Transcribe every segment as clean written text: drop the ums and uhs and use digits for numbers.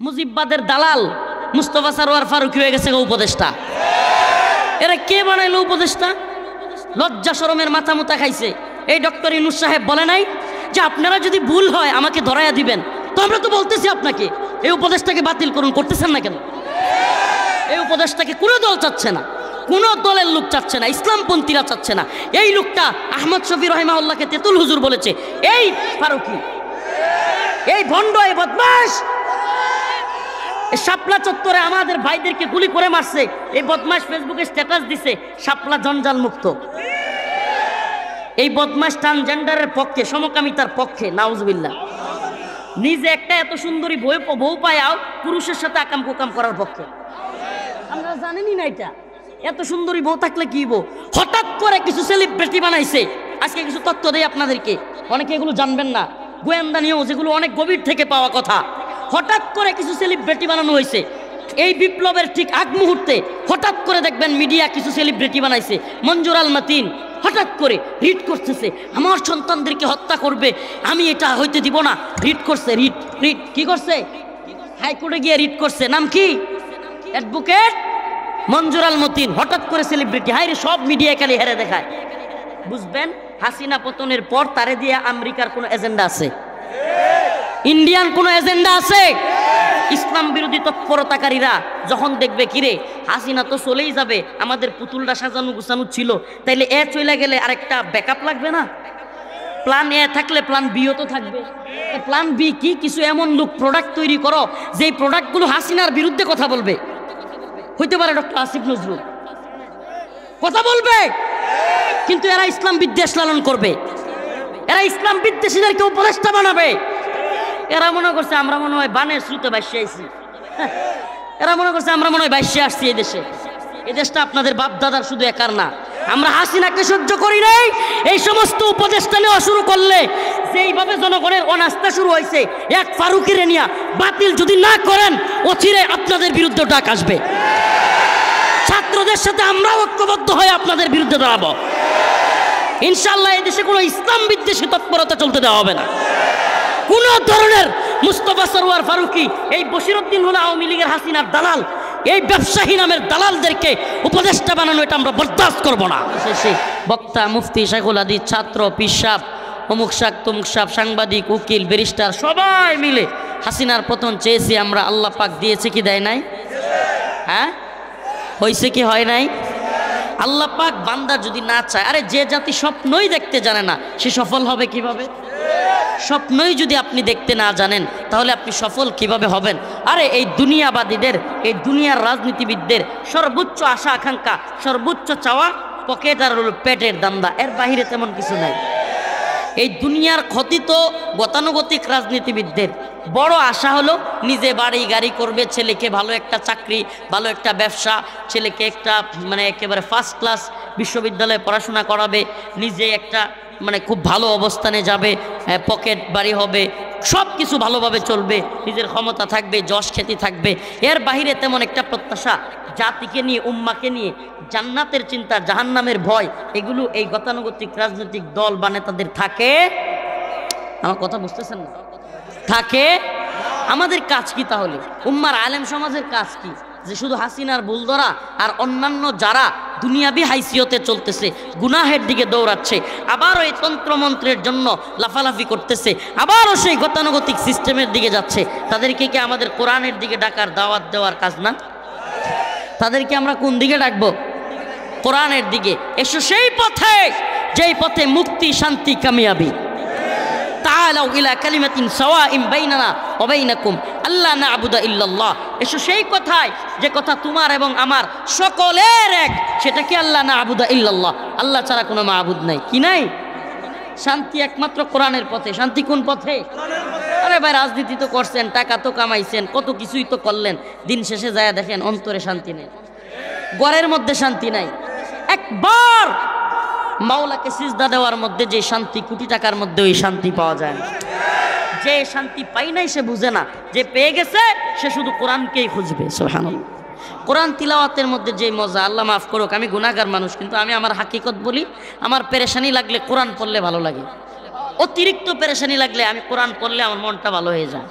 মুজিববাদের দালাল মুস্তফা সরওয়ার ফারুকী হয়ে গেছে উপদেষ্টা। এরা কে বানাইলো উপদেষ্টা? লজ্জা শরমের মাথা মুতা খাইছে। এই ডক্টর ইউনূস সাহেব বলে নাই যে আপনারা যদি ভুল হয় আমাকে ধরাইয়া দিবেন? তো আমরা তো বলতেছি আপনাকে এই উপদেষ্টাকে বাতিল করুন, করতেছেন না কেন? এই উপদেষ্টাকে কোনো দল চাচ্ছে না, কোনো দলের লোক চাচ্ছে না, ইসলামপন্থীরা চাচ্ছে না। এই লোকটা আহমদ শফি রহিমাহুল্লাহকে তেতুল হুজুর বলেছে। এই ফারুকী, এই ভণ্ড, এই বদমাশ, শাপলা চত্বরে আমাদের ভাইদেরকে গুলি করে মারছে। এই বদমাশ ফেসবুকে স্ট্যাটাস দিছে শাপলা জঞ্জাল মুক্ত। এই বদমাশ ট্রান্সজেন্ডারের পক্ষে, সমকামিতার পক্ষে, নাউজুবিল্লাহ। নিজে একটা এত সুন্দরী বউ পায়াও পুরুষের সাথে আকাম কুকাম করার পক্ষে। আমরা জানেনই না এটা। এত সুন্দরী বউ থাকলে কি বউ, হঠাৎ করে কিছু সেলিব্রিটি বানাইছে। আজকে কিছু তথ্য দেই আপনাদেরকে, অনেকে এগুলো জানবেন না, গোয়েন্দা নিউজ, এগুলো অনেক গভীর থেকে পাওয়া কথা। হঠাৎ করে কিছু সেলিব্রিটি বানানো হয়েছে। এই বিপ্লবের ঠিক আগ মুহূর্তে হঠাৎ করে দেখবেন মিডিয়া কিছু সেলিব্রিটি বানাইছে। মঞ্জুর আল মাতিন হঠাৎ করে রিট করতেছে, আমার সন্তানদেরকে হত্যা করবে, আমি এটা হইতে দিব না। রিট করছে, রিট কি করছে? হাইকোর্টে গিয়ে রিট করছে। নাম কি? অ্যাডভোকেট মঞ্জুর আল মতিন। হঠাৎ করে সেলিব্রিটি, হাইরে সব মিডিয়া খালি হেরে দেখায়। বুঝবেন হাসিনা পতনের পর তারে দিয়ে আমেরিকার কোনো এজেন্ডা আছে, ইন্ডিয়ান কোনো এজেন্ডা আছে। ইসলাম বিরোধী তৎপরতাকারীরা যখন দেখবে কিরে হাসিনা তো চলেই যাবে, আমাদের পুতুলটা সাজানো গুছানো ছিল, তাইলে এ চলে গেলে আরেকটা ব্যাকআপ লাগবে না? প্ল্যান এ থাকলে প্ল্যান বিও তো থাকবে। প্ল্যান বি কি? কিছু এমন লোক প্রোডাক্ট তৈরি করো যেই প্রোডাক্টগুলো হাসিনার বিরুদ্ধে কথা বলবে। হইতে পারে ডক্টর আসিফ নজরুল কথা বলবে, কিন্তু এরা ইসলাম বিদ্বেষ লালন করবে, এরা ইসলাম বিদ্বেষীদেরকে উপদেষ্টা বানাবে। এরা মনে করছে আমরা মনে হয় বানের স্রোতে ভাসিয়ে আইছি। এরা মনে করছে আমরা মনে হয় ভাসিয়ে আসছি এই দেশে। এই দেশটা আপনাদের বাপ দাদার শুধু একার না। আমরা হাসিনাকে সহ্য করি নাই। এই সমস্ত উপদেষ্টা নেওয়া শুরু করলে যেইভাবে জনগণের অনাস্থা শুরু হয়েছে, এক ফারুকীরে নিয়া বাতিল যদি না করেন অচিরে আপনাদের বিরুদ্ধে ডাক আসবে। ছাত্রদের সাথে আমরা ঐক্যবদ্ধ হয়ে আপনাদের বিরুদ্ধে দাঁড়াবো ইনশাআল্লাহ। এই দেশে কোনো ইসলাম বিদ্বেষী তৎপরতা চলতে দেওয়া হবে না। কোন ধরনের মুস্তফা সরওয়ার ফারুকী, এই বশিরউদ্দিন হলো আওয়ামী লীগের হাসিনার দালাল, এই ব্যবসায়ী নামের দালালদেরকে উপদেষ্টা বানানো এটা আমরা বরদাস্ত করব না। বক্তা, মুফতি, শাইখুল হাদিস, ছাত্র, পিসাব, অমুক শাক তমুক সাপ, সাংবাদিক, উকিল, ব্যারিস্টার সবাই মিলে হাসিনার পতন চেয়েছি আমরা। আল্লাহ পাক দিয়েছে কি দেয় নাই? হ্যাঁ, হয়েছে কি হয় নাই? আল্লাহ পাক বান্দা যদি না চায়, আরে যে জাতি স্বপ্নই দেখতে জানে না সে সফল হবে কিভাবে? স্বপ্নই যদি আপনি দেখতে না জানেন তাহলে আপনি সফল কিভাবে হবেন? আরে এই দুনিয়াবাদীদের, এই দুনিয়ার রাজনীতিবিদদের সর্বোচ্চ আশা আকাঙ্ক্ষা, সর্বোচ্চ চাওয়া পকেট আর পেটের দান্দা, এর বাহিরে তেমন কিছু নাই। এই দুনিয়ার ক্ষতি তো গতানুগতিক রাজনীতিবিদদের। বড় আশা হলো নিজে বাড়ি গাড়ি করবে, ছেলেকে ভালো একটা চাকরি, ভালো একটা ব্যবসা, ছেলেকে একটা মানে একেবারে ফার্স্ট ক্লাস বিশ্ববিদ্যালয়ে পড়াশোনা করাবে, নিজে একটা মানে খুব ভালো অবস্থানে যাবে, পকেট বাড়ি হবে, সব কিছু ভালোভাবে চলবে, নিজের ক্ষমতা থাকবে, যশ খ্যাতি থাকবে। এর বাহিরে তেমন একটা প্রত্যাশা জাতিকে নিয়ে, উম্মাকে নিয়ে, জান্নাতের চিন্তা, জাহান্নামের ভয়, এগুলো এই গতানুগতিক রাজনৈতিক দল বা নেতাদের থাকে। আমার কথা বুঝতেছেন না? থাকে। আমাদের কাজ কি তাহলে? উম্মার আলেম সমাজের কাজ কি? যে শুধু হাসিনার ভুল ধরা আর অন্যান্য যারা দুনিয়াবি হাইসিয়তে চলতেছে, গুনাহের দিকে দৌড়াচ্ছে, আবারও এই তন্ত্রমন্ত্রের জন্য লাফালাফি করতেছে, আবারও সেই গতানুগতিক সিস্টেমের দিকে যাচ্ছে, তাদেরকে কি আমাদের কোরআনের দিকে ডাকার, দাওয়াত দেওয়ার কাজ না? তাদেরকে আমরা কোন দিকে ডাকবো? কোরআনের দিকে। এসো সেই পথে, যেই পথে মুক্তি, শান্তি, কামিয়াবি। তাআলাউ ইলা কালিমাতিন সাওয়াইন বাইনানা ওয়া বাইনাকুম আল্লা না'বুদা ইল্লাল্লাহ। এসো সেই কথায় যে কথা তোমার এবং আমার সকলের এক, সেটা কি? আল্লাহ না'বুদা ইল্লাল্লাহ, আল্লাহ ছাড়া কোনো মাবুদ নাই। কি নাই? শান্তি একমাত্র কোরআনের পথে। শান্তি কোন পথে? আরে ভাই, রাজনীতি তো করছেন, টাকা তো কামাইছেন, কত কিছুই তো করলেন, দিন শেষে যায় দেখেন অন্তরে শান্তি নেই, ঘরের মধ্যে শান্তি নাই। একবার মাওলাকে সিজদা দেওয়ার মধ্যে যে শান্তি, কোটি টাকার মধ্যে ওই শান্তি পাওয়া যায় না। যে শান্তি পাই নাই সে বুঝে না, যে পেয়ে গেছে সে শুধু কোরআনকেই খুঁজবে। সুবহানাল্লাহ। কোরআন তিলাওয়াতের মধ্যে যে মজা, আল্লাহ মাফ করুক, আমি গুনাহগার মানুষ, কিন্তু আমি আমার হাকিকত বলি, আমার পেরেশানি লাগলে কোরআন পড়লে ভালো লাগে। অতিরিক্ত পেরেশানি লাগলে আমি কোরআন পড়লে আমার মনটা ভালো হয়ে যায়।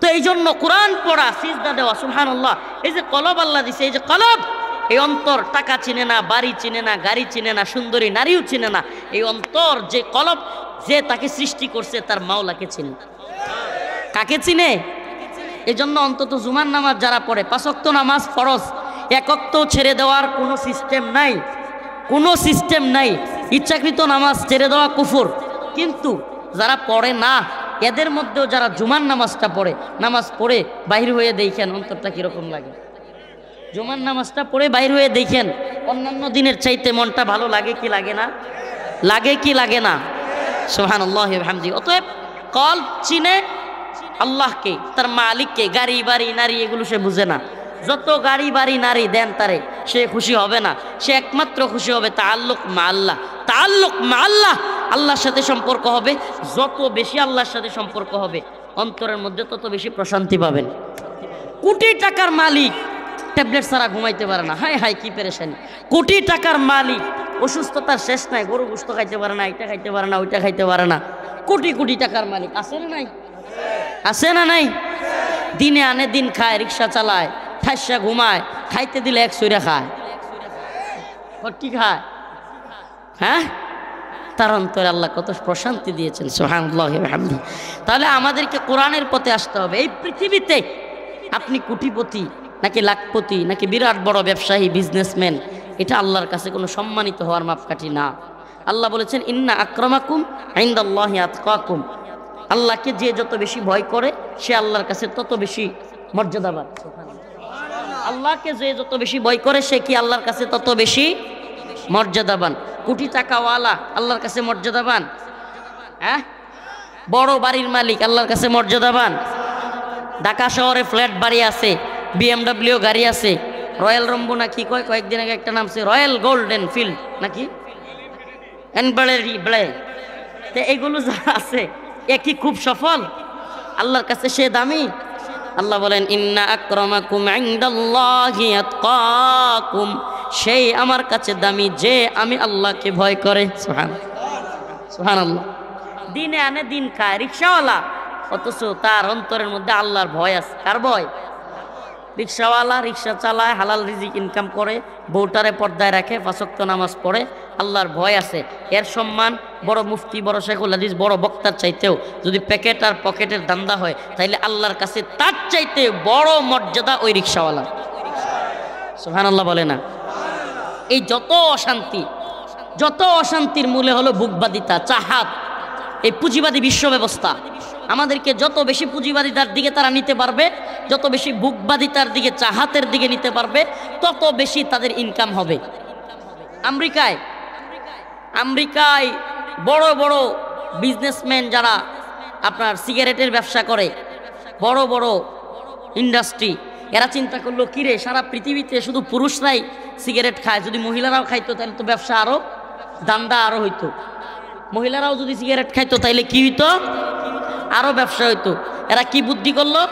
তো তো এই জন্য কোরআন পড়া, সিজদা দেওয়া, সুবহানাল্লাহ, এই যে কলব আল্লাহ দিছে, এই যে কলব, এই অন্তর টাকা চিনে না, বাড়ি চিনে না, গাড়ি চিনে না, সুন্দরী নারীও চিনে না। এই অন্তর যে কলব, যে তাকে সৃষ্টি করছে তার মাওলাকে চিনে। কাকে চিনে? এই জন্য অন্তত জুমার নামাজ যারা পড়ে, 5 ওয়াক্ত নামাজ ফরজ, 1 ওয়াক্ত ছেড়ে দেওয়ার কোনো সিস্টেম নাই, কোনো সিস্টেম নাই। ইচ্ছাকৃত নামাজ ছেড়ে দেওয়া কুফর। কিন্তু যারা পড়ে না, এদের মধ্যেও যারা জুমার নামাজটা পড়ে, নামাজ পড়ে বাহির হয়ে দেখেন অন্তরটা কিরকম লাগে। জুমার নামাজটা পড়ে বাহির হয়ে দেখেন অন্যান্য দিনের চাইতে মনটা ভালো লাগে কি লাগে না? লাগে কি লাগে না? সুবহানাল্লাহি ওয়া বিহামদিহি। অতএব কলব চিনে আল্লাহকে, তার মালিককে। গাড়ি বাড়ি নারী এগুলো সে বুঝে না। যত গাড়ি বাড়ি নারী দেন তারে, সে খুশি হবে না। সে একমাত্র খুশি হবে তাআল্লুক মা আল্লাহ। তাআল্লুক মা আল্লাহ, আল্লাহর সাথে সম্পর্ক হবে। যত বেশি আল্লাহর সাথে সম্পর্ক হবে, অন্তরের মধ্যে তত বেশি প্রশান্তি পাবেন। কোটি টাকার মালিক ট্যাবলেট ছাড়া ঘুমাইতে পারে না। হায় হায় কি পেরেশানি। কোটি টাকার মালিক অসুস্থতার শেষ নাই, গরু গোশত খাইতে পারে না, এটা খাইতে পারে না, ওইটা খাইতে পারে না। কোটি কোটি টাকার মালিক আছে না নাই? আছে না নাই? দিনে আনে দিন খায়, রিক্সা চালায়, ঠাসা ঘুমায়, খাইতে দিলে 1 সইরা খায়। কি খায়? হ্যাঁ, তার অন্তরে আল্লাহ কত প্রশান্তি দিয়েছেন। সুবহানাল্লাহি ওয়া বিহামদিহি। তাহলে আমাদেরকে কোরআনের পথে আসতে হবে। এই পৃথিবীতে আপনি কোটিপতি নাকি লাখপতি নাকি বিরাট বড় ব্যবসায়ী বিজনেসম্যান, এটা আল্লাহর কাছে কোনো সম্মানিত হওয়ার মাপকাঠি না। আল্লাহ বলেছেন ইন্না আকরামাকুম ইনদাল্লাহি আতকাকুম। আল্লাহকে যে যত বেশি ভয় করে সে আল্লাহর কাছে তত বেশি মর্যাদাবান। আল্লাহকে যে যত বেশি ভয় করে সে কি আল্লাহর কাছে তত বেশি মর্যাদাবান। কোটি টাকাওয়ালা আল্লাহর কাছে মর্যাদাবান। হ্যাঁ, বড় বাড়ির মালিক আল্লাহর কাছে মর্যাদাবান। ঢাকা শহরে ফ্ল্যাট বাড়ি আছে, BMW গাড়ি আছে, রয়্যাল রম্বো না কি কয়, কয়েকদিন আগে একটা নাম ছিল রয়্যাল গোল্ডেন ফিল্ড নাকি তো এগুলো যা আছে এ কি খুব সফল? আল্লাহর কাছে সে দামি। আল্লাহ বলেন ইন্না আকরামাকুম ইনদাল্লাহি আতকাকুম, সেই আমার কাছে দামি যে আমি আল্লাহকে ভয় করে। সুবহানাল্লাহ। দিনে আনে দিন খায়, রিক্সাওয়ালা, অথচ তার অন্তরের মধ্যে আল্লাহর ভয় আছে। কার ভয়? রিক্সাওয়ালা রিক্সা চালায়, হালাল রিজিক ইনকাম করে, বউটারে পর্দায় রাখে, 5 ওয়াক্ত নামাজ পড়ে, আল্লাহর ভয় আছে। এর সম্মান বড় মুফতি, বড় শেখুল হাদিস, বড় বক্তার চাইতেও যদি প্যাকেট আর পকেটের ধান্দা হয়, তাইলে আল্লাহর কাছে তার চাইতে বড় মর্যাদা ওই রিক্সাওয়ালা। সুবহানাল্লাহ বলে না? এই যত অশান্তি, যত অশান্তির মূলে হলো বুকবাদিতা, চাহাত, এই পুঁজিবাদী বিশ্ব ব্যবস্থা। আমাদেরকে যত বেশি পুঁজিবাদিতার দিকে তারা নিতে পারবে, যত বেশি বুকবাদিতার দিকে, চাহাতের দিকে নিতে পারবে, তত বেশি তাদের ইনকাম হবে। আমেরিকায় বড় বড় বিজনেসম্যান যারা আপনার সিগারেটের ব্যবসা করে, বড় বড় ইন্ডাস্ট্রি, এরা চিন্তা করলো কিরে সারা পৃথিবীতে শুধু পুরুষরাই সিগারেট খায়, যদি মহিলারাও খাইতো তাহলে তো ব্যবসা আরো দান্দা আরো হইতো। মহিলারাও যদি সিগারেট খাইতো তাইলে কি হইতো? আরো ব্যবসা হইতো। এরা কি বুদ্ধি করলো?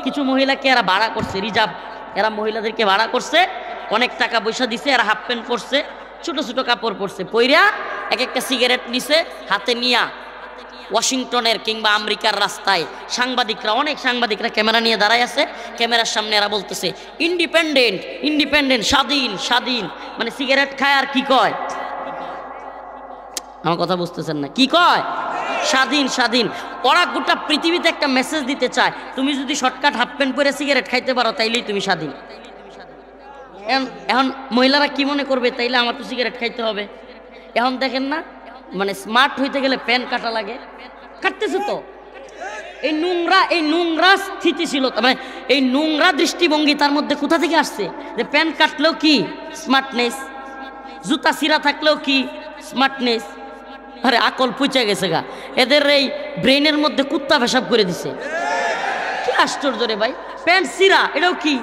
কিছু মহিলাকে এরা ভাড়া করছে, রিজার্ভ, এরা মহিলাদেরকে ভাড়া করছে, অনেক টাকা পয়সা দিছে, এরা হাফ প্যান্ট পরছে, ছোট ছোট কাপড় পরছে, পইরা এক একটা সিগারেট নিছে হাতে নিয়া ওয়াশিংটনের কিংবা আমেরিকার রাস্তায় সাংবাদিকরা, অনেক সাংবাদিকরা ক্যামেরা নিয়ে দাঁড়ায় আছে, ক্যামেরার সামনে এরা বলতেছে ইন্ডিপেন্ডেন্ট ইন্ডিপেন্ডেন্ট, স্বাধীন স্বাধীন। মানে সিগারেট খায় আর কি কয়? আমার কথা বুঝতেছেন না? কি কয়? স্বাধীন স্বাধীন। ওরা গোটা পৃথিবীতে একটা মেসেজ দিতে চায়, তুমি যদি শর্টকাট হাফ প্যান্ট পরে সিগারেট খাইতে পারো তাইলেই তুমি স্বাধীন। এখন মহিলারা কি মনে করবে? তাইলে আমার তো সিগারেট খাইতে হবে। এখন দেখেন না, মানে স্মার্ট হইতে গেলে প্যান কাটা লাগে, কাটতেছে তো। এই নোংরা স্থিতিশীলতা, মানে এই নোংরা দৃষ্টিভঙ্গি তার মধ্যে কোথা থেকে আসছে? যে প্যান কাটলেও কি স্মার্টনেস, জুতা ছিঁড়া থাকলেও কি স্মার্টনেস। আরে আকল পুচে গেছে গা এদের। এই ব্রেনের মধ্যে কুত্তা পেশাব করে দিছে। কি আশ্চর্য রে ভাই! প্যান্ট ছিঁড়া এটাও কি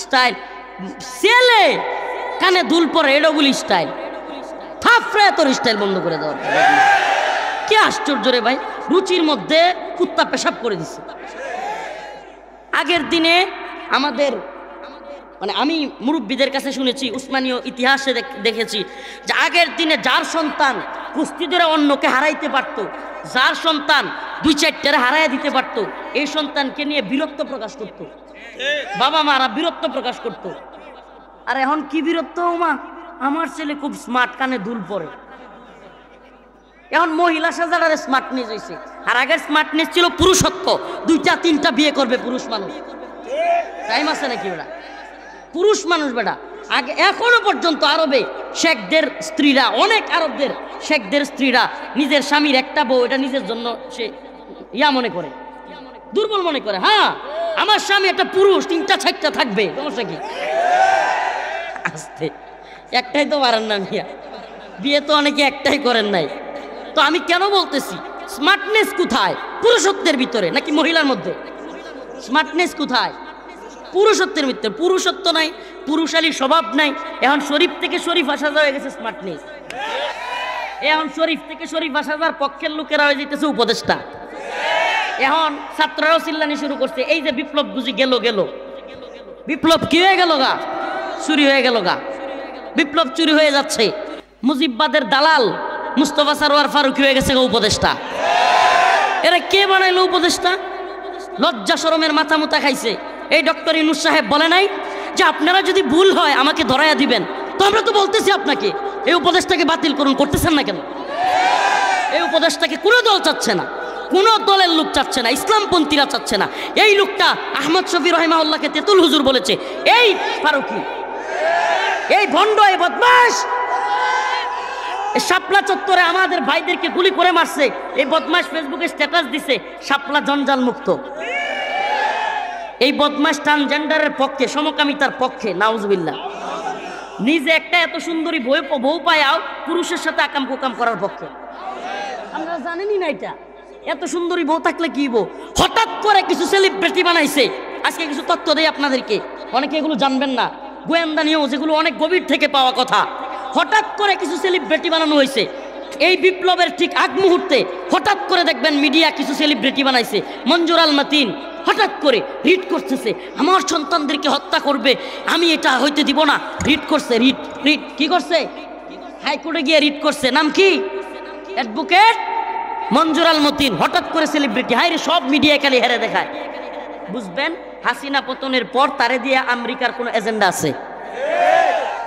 স্টাইল? ছেলে কানে দুল পরে এটাও বলি স্টাইল? থাপড়ে তোর স্টাইল বন্ধ করে দেওয়ার। কি আশ্চর্য রে ভাই! রুচির মধ্যে কুত্তা পেশাব করে দিছে। আগের দিনে আমাদের, মানে আমি মুরব্বীদের কাছে শুনেছি, উসমানীয় ইতিহাসে দেখেছি যে আগের দিনে যার সন্তান কুস্তি ধরে অন্যকে হারাইতে পারত, যার সন্তান দুই চারটারে হারাইয়া দিতে পারতো, এই সন্তানকে নিয়ে বীরত্ব প্রকাশ করত, বাবা মারা বীরত্ব প্রকাশ করত। আর এখন কি বীরত্ব, মা আমার ছেলে খুব স্মার্ট, কানে দুল পরে। এখন মহিলা সাজার স্মার্টনেস হয়েছে, আর আগের স্মার্টনেস ছিল পুরুষত্ব, দুইটা তিনটা বিয়ে করবে পুরুষ মানুষ। টাইম আছে নাকি বেটা? পুরুষ মানুষ বেটা আগে, এখনো পর্যন্ত আরবে শেখদের স্ত্রীরা, অনেক আরবদের শেখদের স্ত্রীরা নিজের স্বামীর একটা বউ এটা নিজের জন্য সে ইয়া মনে করে, দুর্বল মনে করে। হ্যাঁ, আমার স্বামী একটা পুরুষ, তিনটা চারটা থাকবে, সমস্যা কি? আস্তে, একটাই তো পারেন না মিয়া, বিয়ে তো অনেকে একটাই করেন নাই। তো আমি কেন বলতেছি স্মার্টনেস কোথায়? পুরুষত্বের ভিতরে নাকি মহিলার মধ্যে? স্মার্টনেস কোথায়? পুরুষত্বের ভিতরে। পুরুষত্ব নাই, পুরুষালী স্বভাব নাই। এখন শরীফ থেকে শরীফ আসা হয়ে গেছে স্মার্টনেস। এখন শরীফ থেকে শরীফ আসা যাওয়ার পক্ষের লোকেরা হয়ে যেতেছে উপদেষ্টা। এখন ছাত্ররাও চিল্লানি শুরু করছে, এই যে বিপ্লব বুঝি গেল গেল, বিপ্লব কি হয়ে গেল গা? চুরি হয়ে গেল গা, বিপ্লব চুরি হয়ে যাচ্ছে। মুজিববাদের দালাল মুস্তফা সরোয়ার ফারুকী হয়ে গেছে উপদেষ্টা। এরা কে বানাইলো উপদেষ্টা? লজ্জা শরমের মাথা মুতা খাইছে। এই ডক্টর ইউনূস সাহেব বলে নাই যে আপনারা যদি ভুল হয় আমাকে ধরাইয়া দিবেন? তো আমরা তো বলতেছি আপনাকে এই উপদেশটাকে বাতিল করুন, করতেছেন না কেন? এই উপদেশটাকে কোনো দল চাচ্ছে না, কোনো দলের লোক চাচ্ছে না, ইসলামপন্থীরা চাচ্ছে না। এই লোকটা আহমদ শফি রহিমাহুল্লাহকে তেতুল হুজুর বলেছে, এই ফারুকী, এই ভণ্ড, এই বদমাশ, শাপলা চত্বরে আমাদের ভাইদেরকে গুলি করে মারছে। এই বদমাশ ফেসবুকে স্ট্যাটাস দিছে শাপলা জঞ্জাল মুক্ত। এই বদমাশ ট্রান্সজেন্ডারের পক্ষে, সমকামিতার পক্ষে, নাউজুবিল্লাহ। নিজে একটা এত সুন্দরী বউ পায়াও পুরুষের সাথে আকাম কুকাম করার পক্ষে। আমরা জানেনই না এটা। এত সুন্দরী বউ থাকলে কি বউ, হঠাৎ করে কিছু সেলিব্রিটি বানাইছে। আজকে কিছু তথ্য দেই আপনাদেরকে, অনেকে এগুলো জানবেন না, গোয়েন্দা নিউজ, এগুলো অনেক গভীর থেকে পাওয়া কথা। হঠাৎ করে কিছু সেলিব্রিটি বানানো হয়েছে। এই বিপ্লবের ঠিক আগ মুহূর্তে হঠাৎ করে দেখবেন মিডিয়া কিছু সেলিব্রিটি বানাইছে। মঞ্জুর আল মাতিন হঠাৎ করে রিট করতেছে, আমার সন্তানদেরকে হত্যা করবে, আমি এটা হইতে দিব না। রিট করছে, রিট রিট কি করছে? হাইকোর্টে গিয়ে রিট করছে। নাম কি? অ্যাডভোকেট মঞ্জুর আল মতিন। হঠাৎ করে সেলিব্রিটি, হাইরে সব মিডিয়া খালি হেরে দেখায়। বুঝবেন হাসিনা পতনের পর তারে দিয়ে আমেরিকার কোনো এজেন্ডা আছে,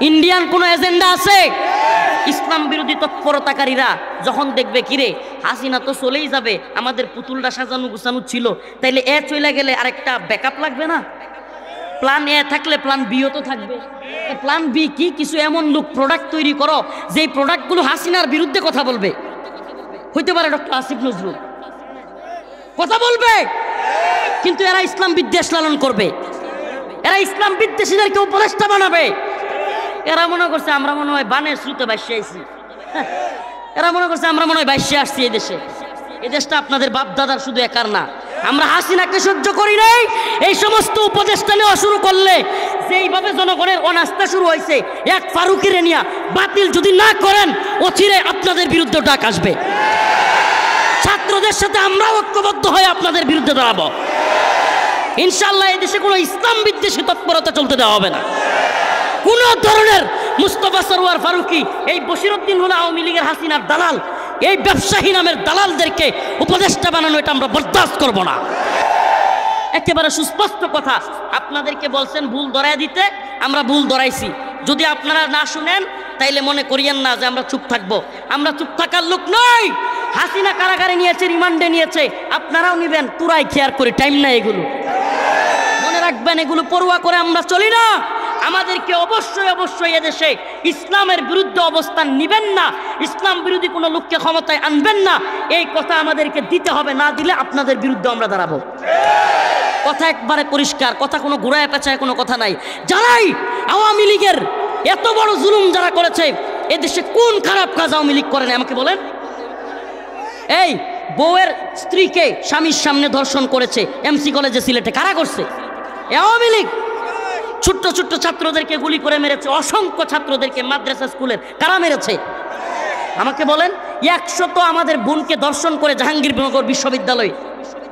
ইন্ডিয়ান কোনো এজেন্ডা আছে। ইসলাম বিরোধী তৎপরতাকারীরা যখন দেখবে কিরে হাসিনা তো চলেই যাবে, আমাদের পুতুলটা সাজানো গুছানো ছিল, তাইলে এ চলে গেলে আরেকটা ব্যাকআপ লাগবে না? প্ল্যান এ থাকলে প্ল্যান বিও তো থাকবে। প্ল্যান বি কি? কিছু এমন লোক প্রোডাক্ট তৈরি করো যেই প্রোডাক্টগুলো হাসিনার বিরুদ্ধে কথা বলবে। হইতে পারে ডক্টর আসিফ নজরুল কথা বলবে, কিন্তু এরা ইসলাম বিদ্বেষ লালন করবে, এরা ইসলাম বিদ্বেষীদেরকে উপদেষ্টা বানাবে। এরা মনে করছে আমরা মনে হয় বানের স্রোতে ভাসিয়ে আইছি, এরা মনে করছে আমরা মনে হয় ভাসিয়ে আসছি এই দেশে। এই দেশটা আপনাদের বাপ দাদার শুধু একার না। আমরা হাসিনাকে সহ্য করি নাই, এই সমস্ত উপদেষ্টা নেওয়া শুরু করলে যেইভাবে জনগণের অনাস্থা শুরু হয়েছে, এক ফারুকীরে নিয়া বাতিল যদি না করেন অচিরে আপনাদের বিরুদ্ধে ডাক আসবে। ছাত্রদের সাথে আমরা ঐক্যবদ্ধ হয়ে আপনাদের বিরুদ্ধে দাঁড়াবো ইনশাআল্লাহ। এই দেশে কোনো ইসলাম বিদ্বেষী তৎপরতা চলতে দেওয়া হবে না। কোন ধরনের মুস্তফা সরোয়ার ফারুকী, এই বশিরউদ্দিন হলো আওয়ামী লীগের হাসিনার দালাল, এই ব্যবসায়ী নামের দালালদেরকে উপদেষ্টা বানানো এটা আমরা বরদাস্ত করব না। একেবারে সুস্পষ্ট কথা, আপনাদেরকে বলছেন ভুল ধরায় দিতে, আমরা ভুল ধরাইছি। যদি আপনারা না শুনেন তাইলে মনে করিয়েন না যে আমরা চুপ থাকবো। আমরা চুপ থাকার লোক নই। হাসিনা কারাগারে নিয়েছে, রিমান্ডে নিয়েছে, আপনারাও নিবেন, তুরাই খেয়ার করে, টাইম নাই এগুলো। মনে রাখবেন এগুলো পড়ুয়া করে আমরা চলি না। আমাদেরকে অবশ্যই অবশ্যই এদেশে ইসলামের বিরুদ্ধে অবস্থান নিবেন না, ইসলাম বিরোধী কোনো লোককে ক্ষমতায় আনবেন না, এই কথা আমাদেরকে দিতে হবে। না দিলে আপনাদের বিরুদ্ধে আমরা দাঁড়াবো। কথা একবারে পরিষ্কার, কথা কোনো ঘুরায় পেঁচায় কোনো কথা নাই। যারাই আওয়ামী লীগের এত বড় জুলুম যারা করেছে, এদেশে কোন খারাপ কাজ আওয়ামী লীগ করে না আমাকে বলেন? এই বউয়ের স্ত্রীকে স্বামীর সামনে ধর্ষণ করেছে এমসি কলেজে সিলেটে, কারা করছে? আওয়ামী লীগ। ছোট্ট ছোট্ট ছাত্রদেরকে গুলি করে মেরেছে, অসংখ্য ছাত্রদেরকে মাদ্রাসা স্কুলের, কারা মেরেছে আমাকে বলেন? 100 আমাদের বোনকে দর্শন করে জাহাঙ্গীরনগর বিশ্ববিদ্যালয়,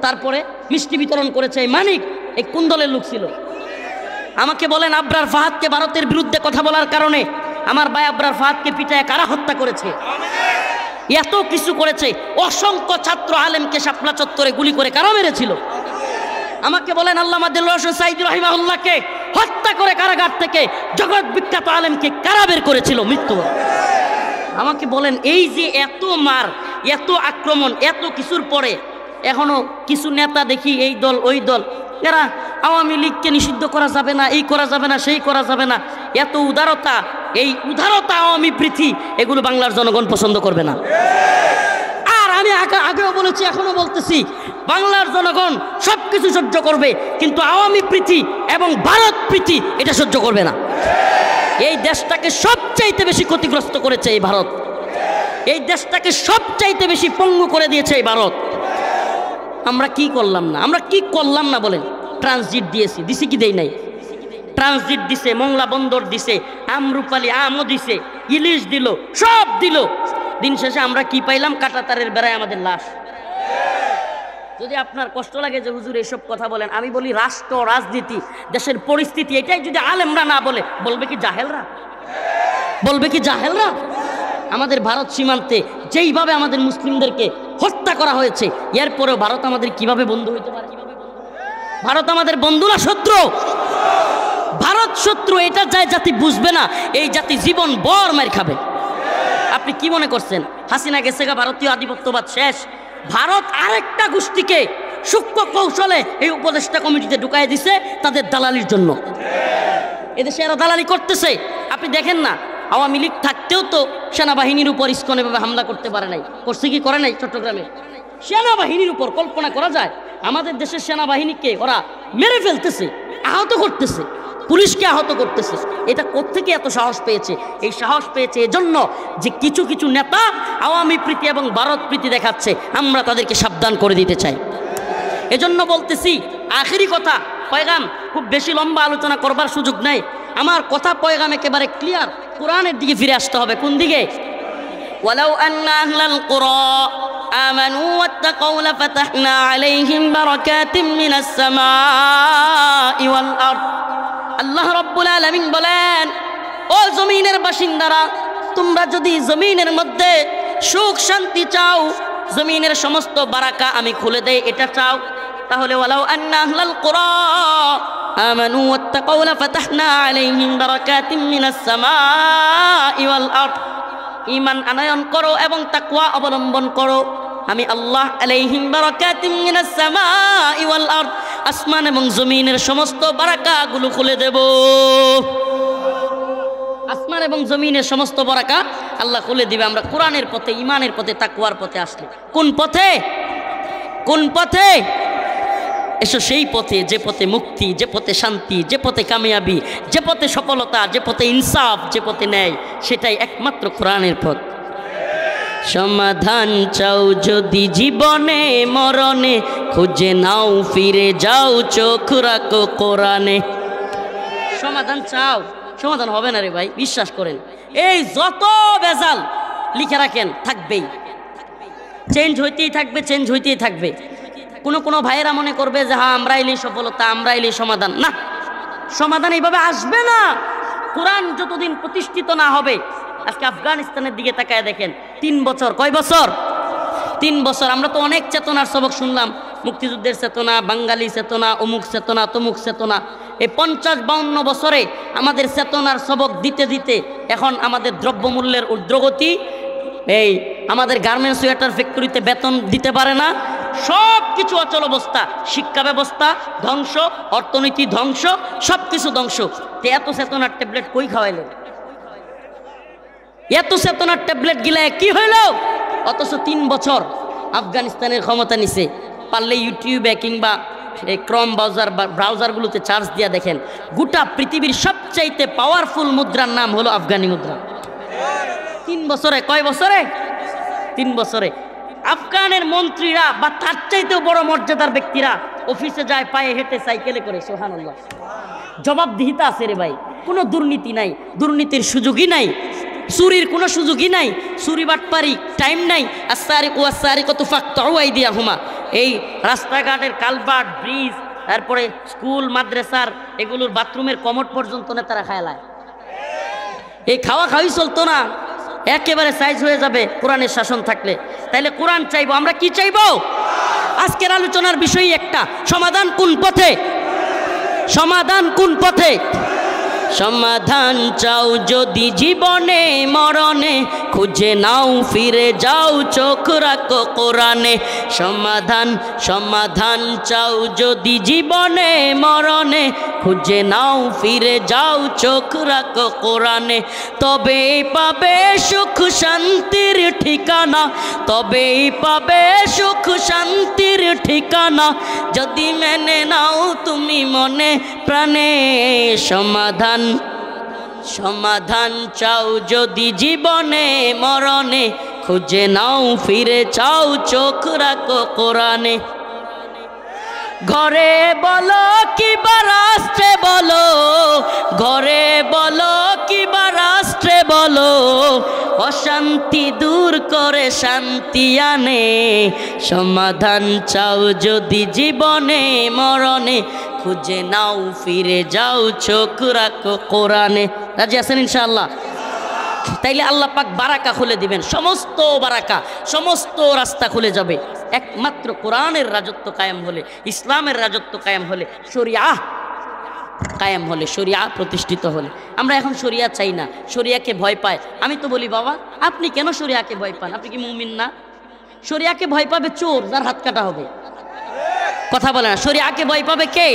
তারপরে মিষ্টি বিতরণ করেছে এই মানিক, এই কোন দলের লোক ছিল আমাকে বলেন? আবরার ফাহাদকে ভারতের বিরুদ্ধে কথা বলার কারণে আমার ভাই আবরার ফাহাদকে পিটায় কারা হত্যা করেছে? এত কিছু করেছে। অসংখ্য ছাত্র আলেমকে শাপলা চত্বরে গুলি করে কারা মেরেছিল? আমাকে বলেন, আল্লামা দেলোয়ার হোসেন সাঈদী রাহিমাহুল্লাহকে হত্যা করে কারাগার থেকে জগৎ বিখ্যাত আলেমকে কারা বের করেছিল? মৃত্যু। আমাকে বলেন, এই যে এত মার, এত আক্রমণ, এত কিছুর পরে এখনো কিছু নেতা দেখি এই দল ওই দল, এরা আওয়ামী লীগকে নিষিদ্ধ করা যাবে না, এই করা যাবে না, সেই করা যাবে না। এত উদারতা, এই উদারতা, আওয়ামী প্রীতি, এগুলো বাংলার জনগণ পছন্দ করবে না। আর আমি আগেও বলেছি, এখনো বলতেছি, বাংলার জনগণ সব কিছু সহ্য করবে, কিন্তু আওয়ামী প্রীতি এবং ভারত প্রীতি এটা সহ্য করবে না। এই দেশটাকে সবচাইতে বেশি ক্ষতিগ্রস্ত করেছে এই ভারত, এই দেশটাকে সবচাইতে বেশি পঙ্গু করে দিয়েছে এই ভারত। আমরা কি করলাম না? আমরা কি করলাম না বলেন? ট্রানজিট দিয়েছি, দিছি কি দেই নাই? ট্রানজিট দিছে, মংলা বন্দর দিছে, আমরুপালি আমও দিছে, ইলিশ দিল, সব দিল। দিন শেষে আমরা কি পাইলাম? কাঁটাতারের বেড়ায় আমাদের লাশ। যদি আপনার কষ্ট লাগে যে হুজুর এইসব কথা বলেন, আমি বলি রাষ্ট্র, রাজনীতি, দেশের পরিস্থিতি, এটাই যদি আলেমরা না বলে, বলবে কি জাহেলরা? বলবে কি জাহেলরা? আমাদের ভারত সীমান্তে যেইভাবে আমাদের মুসলিমদেরকে হত্যা করা হয়েছে, এরপরেও ভারত আমাদের কিভাবে বন্ধু হইতে পারে? ভারত আমাদের বন্ধু না শত্রু? ভারত শত্রু, এটা যায় জাতি বুঝবে না, এই জাতি জীবন বর মার খাবে। আপনি কি মনে করছেন হাসিনা গেছে গা, ভারতীয় আধিপত্যবাদ শেষ? ভারত আরেকটা গোষ্ঠীকে সূক্ষ্ম কৌশলে এই উপদেষ্টা কমিটিতে ঢুকাই দিছে তাদের দালালির জন্য। এদেশে এরা দালালি করতেছে। আপনি দেখেন না, আওয়ামী লীগ থাকতেও তো সেনাবাহিনীর উপর ইসকন এভাবে হামলা করতে পারে নাই। করছে কি করে নাই? চট্টগ্রামে সেনাবাহিনীর উপর কল্পনা করা যায়? আমাদের দেশের সেনাবাহিনীকে ওরা মেরে ফেলতেছে, আহত করতেছে, পুলিশকে আহত করতেছে। এটা কোত্থেকে এত সাহস পেয়েছে? এই সাহস পেয়েছে এজন্য যে কিছু কিছু নেতা আওয়ামী প্রীতি এবং ভারত প্রীতি দেখাচ্ছে, আমরা তাদেরকে সাবধান করে দিতে চাই। এজন্য বলতেছি, আখেরি কথা, পয়গাম খুব বেশি লম্বা আলোচনা করবার সুযোগ নাই। আমার কথা পয়গাম একেবারে ক্লিয়ার, কোরআনের দিকে ফিরে আসতে হবে। কোন দিকে? ওয়ালাউ আন্না আহলাল কুরা আমানু ওয়াত্তাকাউ লাফাতাহনা আলাইহিম বারাকাতিম মিনাস সামাই ওয়াল আরদ। আল্লাহ রাব্বুল আলামিন বলেন, ও জমিনের বাসিন্দারা, তোমরা যদি জমিনের মধ্যে সুখ শান্তি চাও, জমিনের সমস্ত বারাকা আমি খুলে দেই, এটা চাও, তাহলে ওয়ালাউ আন্না আহলাল কুরা আমানু ওয়াত্তাকাউ লাফাতাহনা আলাইহিম বারাকাতিম মিনাস সামাই ওয়াল আরদ। ঈমান আনয়ন করো এবং তাকওয়া অবলম্বন করো, আমি আল্লাহ আলাইহিম বারাকাতিম মিনাস সামাই ওয়াল আরদ, আসমান এবং জমিনের সমস্ত বারাকাগুলো খুলে দেব। আসমান এবং জমিনের সমস্ত বারাকা আল্লাহ খুলে দিবে আমরা কোরআনের পথে, ঈমানের পথে, তাকওয়ার পথে আসলে। কোন পথে? কোন পথে? এসো সেই পথে, যে পথে মুক্তি, যে পথে শান্তি, যে পথে কামিয়াবি, যে পথে সফলতা, যে পথে ইনসাফ, যে পথে ন্যায়, সেটাই একমাত্র কোরআনের পথ। সমাধান চাও যদি জীবনে মরণে, খুঁজে নাও ফিরে যাও, চোখ রাখো কোরআনে। সমাধান চাও, সমাধান হবে না রে ভাই, বিশ্বাস করেন। এই যত বেজাল লিখে রাখেন থাকবেই, চেঞ্জ হইতেই থাকবে, চেঞ্জ হইতেই থাকবে। কোনো ভাইয়েরা মনে করবে যে হ্যাঁ আমরা এলেই সফলতা, আমরা এলেই সমাধান। না, সমাধান এইভাবে আসবে না কোরআন যতদিন প্রতিষ্ঠিত না হবে। আজকে আফগানিস্তানের দিকে তাকায় দেখেন, 3 বছর, কয় বছর? 3 বছর। আমরা তো অনেক চেতনার সবক শুনলাম, মুক্তিযুদ্ধের চেতনা, বাঙালি চেতনা, অমুক চেতনা, তমুক চেতনা। এই 50-52 বছরে আমাদের চেতনার সবক দিতে দিতে এখন আমাদের দ্রব্যমূল্যের ঊর্ধ্বগতি, এই আমাদের গার্মেন্টস সোয়েটার ফ্যাক্টরিতে বেতন দিতে পারে না, সব কিছু অচল অবস্থা, শিক্ষা ব্যবস্থা ধ্বংস, অর্থনীতি ধ্বংস, সব কিছু ধ্বংস। এত চেতনার ট্যাবলেট কই খাওয়াইল? এত চেতনার ট্যাবলেট গিলায় কি হইল? অথচ 3 বছর আফগানিস্তানের ক্ষমতা নিছে। পারলে ইউটিউবে কিংবা ক্রম ব্রাউজারগুলোতে চার্জ দিয়া দেখেন, গোটা পৃথিবীর সবচাইতে পাওয়ারফুল মুদ্রার নাম হলো আফগানি মুদ্রা। 3 বছরে, কয় বছরে? 3 বছরে। আফগানের মন্ত্রীরা বা তার চাইতেও বড় মর্যাদার ব্যক্তিরা অফিসে যায় পায়ে হেঁটে, সাইকেলে করে। সুবহানাল্লাহ। জবাবদিহিতা আছে রে ভাই, কোনো দুর্নীতি নাই, দুর্নীতির সুযোগই নাই, চুরির কোনো সুযোগই নাই, চুরি বাটপারি টাইম নাই। আস-সারিকু ওয়াস-সারিকাতু ফাকতাউ আইদিয়াহুমা। এই রাস্তাঘাটের কালভার্ট, ব্রিজ, তারপরে স্কুল মাদ্রাসার এগুলোর বাথরুমের কমোড পর্যন্ত নেতারা খায়লায়। এই খাওয়া খাওয়াই চলতো না, একেবারে সাইজ হয়ে যাবে কোরআনের শাসন থাকলে। তাইলে কোরআন চাইবো, আমরা কি চাইবো? আজকের আলোচনার বিষয় একটা, সমাধান কোন পথে? সমাধান কোন পথে? সমাধান চাও যদি জীবনে মরণে, খুঁজে নাও ফিরে যাও চোখ রাখো কোরআনে। সমাধান সমাধান চাও যদি জীবনে মরণে, খুঁজে নাও ফিরে যাও চোখ রাখো কোরআনে। তবেই পাবে সুখ শান্তির ঠিকানা, তবেই পাবে সুখ শান্তির ঠিকানা, যদি মেনে নাও তুমি মনে প্রাণে। সমাধান সমাধান চাও যদি জীবনে মরণে, খুঁজে নাও ফিরে চাও চোখ রাখো কোরআনে। ঘরে বলো কিবা রাষ্ট্রে বলো, ঘরে বলো কিবা রাষ্ট্রে বলো, অশান্তি দূর করে শান্তি আনে। সমাধান চাও যদি জীবনে মরণে, খুঁজে নাও ফিরে যাও চোখ রাখো কোরআনে। রাজি আছেন ইনশাআল্লাহ? তাইলে আল্লাহ পাক বারাকা খুলে দিবেন, সমস্ত বারাকা, সমস্ত রাস্তা খুলে যাবে একমাত্র কোরআনের রাজত্ব কায়েম হলে, ইসলামের রাজত্ব কায়েম হলে, শরিয়া কায়েম হলে, শরিয়া প্রতিষ্ঠিত হলে। আমরা এখন শরিয়া চাই না, শরিয়াকে ভয় পায়। আমি তো বলি বাবা আপনি কেন শরিয়াকে ভয় পান? আপনি কি মুমিন না? শরিয়াকে ভয় পাবে চোর, যার হাত কাটা হবে। কথা বলে না। শরিয়াকে ভয় পাবে কে?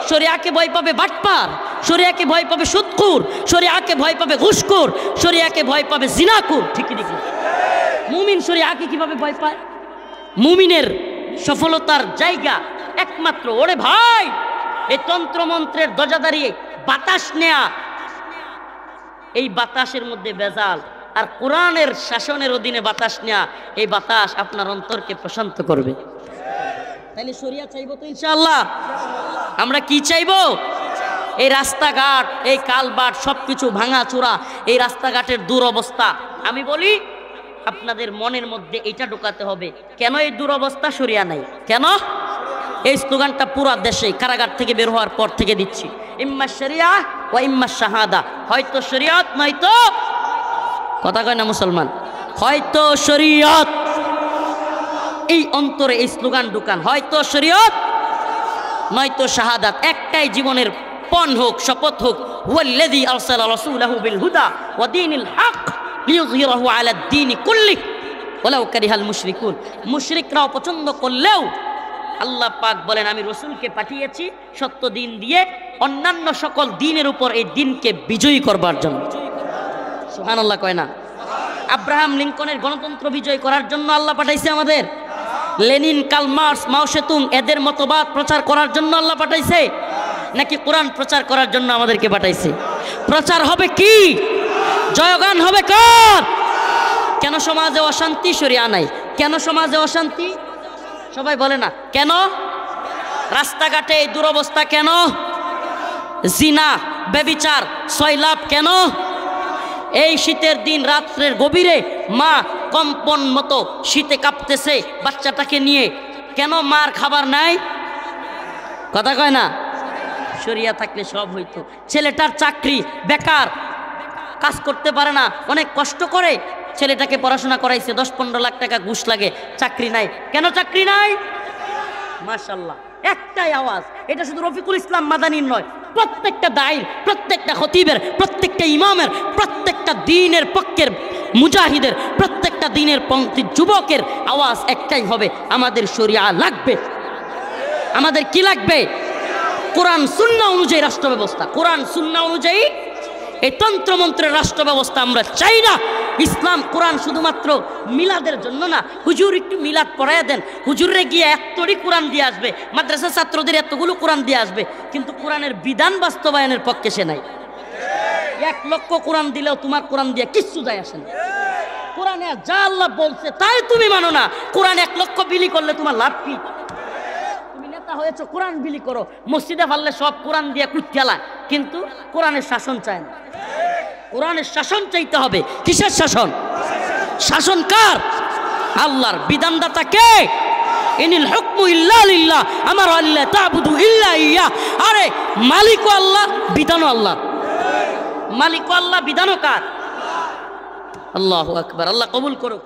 শরিয়াকে ভয় পাবে বাটপার, শরিয়াকে ভয় পাবে সুদখোর, শরিয়াকে ভয় পাবে ঘুষখোর, শরিয়াকে ভয় পাবে জিনাখোর। ঠিকই ঠিক। মুমিন শরিয়াকে কিভাবে ভয় পায়? মুমিনের সফলতার জায়গা একমাত্র, ওরে ভাই এই তন্ত্রমন্ত্রের দরজা দাঁড়িয়ে বাতাস নেয়া, এই বাতাসের মধ্যে ভেজাল, আর কোরআনের শাসনের অধীনে বাতাস নেয়া, এই বাতাস আপনার অন্তরকে প্রশান্ত করবে। তাইলে শরিয়া চাইবো তো ইনশাআল্লাহ? আমরা কি চাইবো? এই রাস্তাঘাট, এই কালবাট সবকিছু ভাঙা চূড়া, এই রাস্তাঘাটের দুরবস্থা। আমি বলি আপনাদের মনের মধ্যে এটা ঢোকাতে হবে, কেন এই দুরবস্থা? শরিয়া নাই কেন? এই স্লোগানটা পুরো দেশে কারাগার থেকে বের হওয়ার পর থেকে দিচ্ছি, ইম্মা শরিয়া ও ইম্মা শাহাদা, হয়তো শরিয়ত নয়তো, কথা কয় না মুসলমান, হয়তো শরিয়ত। এই অন্তরে এই স্লোগান ঢুকান, হয়তো শরিয়ত নয়তো শাহাদাত। একটাই জীবনের পণ হোক, শপথ হোক, ওয়াল্লাযী আরসালা রাসূলাহু বিল হুদা ওয়া দীনিল হক লিইয়ুযহিরাহু আলা দ্বীনি কুল্লিহি ওয়ালাউ কারিহাল মুশরিকুন। মুশরিকরা অপছন্দ করলেও আল্লাহ পাক বলেন আমি রসুলকে পাঠিয়েছি সত্য দিন দিয়ে অন্যান্য সকল দিনের উপর এই দিনকে বিজয়ী করবার জন্য। সুবহানাল্লাহ কয় না? আব্রাহাম লিঙ্কনের গণতন্ত্র বিজয় করার জন্য আল্লাহ পাঠাইছে আমাদের। লেনিন, কার্ল মার্কস, মাও সেতুং এদের মতবাদ প্রচার করার জন্য আল্লাহ পাঠাইছে, নাকি কোরআন প্রচার করার জন্য আমাদেরকে পাঠাইছে? প্রচার হবে কি? জয়গান হবে কার? কেন সমাজে অশান্তি? শরিয়া নাই। কেন সমাজে অশান্তি? সবাই বলে না কেন? রাস্তাঘাটে এই দুরবস্থা কেন? জিনা, ব্যভিচার, সয়লাভ কেন? এই শীতের দিন রাত্রের গভীরে মা কম্পন মতো শীতে কাঁপতেছে বাচ্চাটাকে নিয়ে, কেন মার খাবার নাই? কথা কয় না? শরিয়া থাকলে সব হইতো। ছেলেটার চাকরি, বেকার, কাজ করতে পারে না, অনেক কষ্ট করে ছেলেটাকে পড়াশোনা করাইছে, 10-15 লাখ টাকা ঘুষ লাগে, চাকরি নাই। কেন চাকরি নাই? মাশাআল্লাহ, একটাই আওয়াজ। এটা শুধু রফিকুল ইসলাম মাদানীর নয়, প্রত্যেকটা দায়ীর, প্রত্যেকটা খতিবের, প্রত্যেকটা ইমামের, প্রত্যেকটা দ্বীনের পক্ষের মুজাহিদের, প্রত্যেকটা দ্বীনের পন্থী যুবকের আওয়াজ একটাই হবে, আমাদের শরিয়া লাগবে। আমাদের কি লাগবে? কোরআন সুন্নাহ অনুযায়ী রাষ্ট্র ব্যবস্থা। কোরআন সুন্নাহ অনুযায়ী এই তন্ত্রমন্ত্রের রাষ্ট্র ব্যবস্থা আমরা চাই না। ইসলাম কোরআন শুধুমাত্র মিলাদের জন্য না। হুজুর একটু মিলাদ পড়াইয়া দেন, হুজুরে গিয়ে এতটি কোরআন দিয়ে আসবে, মাদ্রাসা ছাত্রদের এতগুলো কোরআন দিয়ে আসবে, কিন্তু কোরআনের বিধান বাস্তবায়নের পক্ষে সে নাই। 1 লক্ষ কোরআন দিলেও তোমার কোরআন দিয়ে কিচ্ছু যায় আসে না। কোরআনে যা আল্লাহ বলছে তাই তুমি মানো না। কোরআন 1 লক্ষ বিলি করলে তোমার লাভ কি? তুমি নেতা হয়েছো, কোরআন বিলি করো, মসজিদে ফাললে সব কোরআন দিয়ে কুচ্চালা, কিন্তু কোরআনের শাসন চায় না। কোরআনের শাসন চাইতে হবে। কিসের শাসন? শাসন কার? আল্লাহর। বিধানদাতা কে? ইনিল হুকমু ইল্লা লিল্লাহ, আমার আল্লাহ তা'বুদু ইল্লা ইয়া। আরে মালিকও আল্লাহ, বিধানও আল্লাহ। মালিকও আল্লাহ, বিধানও কার? আল্লাহু আকবার, আল্লাহ কবুল করুক।